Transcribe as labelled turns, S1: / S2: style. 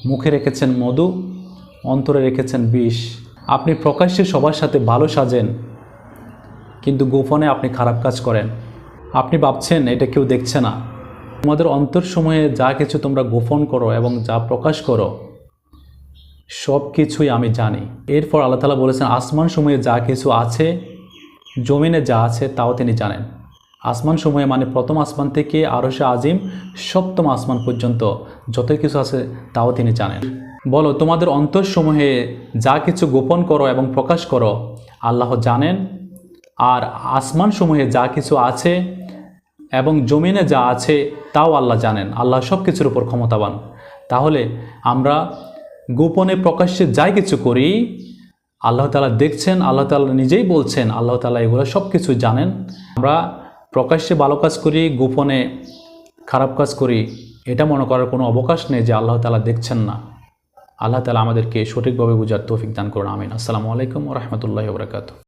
S1: মুখে রেখেছেন মধু, অন্তরে রেখেছেন বিষ। আপনি প্রকাশ্যে সবার সাথে ভালো সাজেন, কিন্তু গোপনে আপনি খারাপ কাজ করেন। আপনি ভাবছেন এটা কেউ দেখছে না। তোমাদের অন্তর সময়ে যা কিছু তোমরা গোপন করো এবং যা প্রকাশ করো সব কিছুই আমি জানি। এরপর আল্লাহ তাআলা বলেছেন আসমান সময়ে যা কিছু আছে, জমিনে যা আছে তাও তিনি জানেন। আসমান সময়ে মানে প্রথম আসমান থেকে আরশে আজিম সপ্তম আসমান পর্যন্ত যত কিছু আছে তাও তিনি জানেন। বলো, তোমাদের অন্তরসমূহে যা কিছু গোপন করো এবং প্রকাশ করো আল্লাহ জানেন, আর আসমান সমূহে যা কিছু আছে এবং জমিনে যা আছে তাও আল্লাহ জানেন। আল্লাহ সব কিছুর উপর ক্ষমতাবান। তাহলে আমরা গোপনে প্রকাশ্যে যাই কিছু করি আল্লাহ তাআলা দেখছেন, আল্লাহ তাআলা নিজেই বলছেন আল্লাহ তাআলা এগুলো সব কিছু জানেন। আমরা প্রকাশ্যে ভালো কাজ করি, গোপনে খারাপ কাজ করি, এটা মনে করার কোনো অবকাশ নেই যে আল্লাহ তাআলা দেখছেন না। আল্লাহ তাআলা আমাদেরকে সঠিকভাবে বুঝার তৌফিক দান করুন। আমিন। আসসালামু আলাইকুম ওয়া রাহমাতুল্লাহি ওয়া বারাকাতুহু।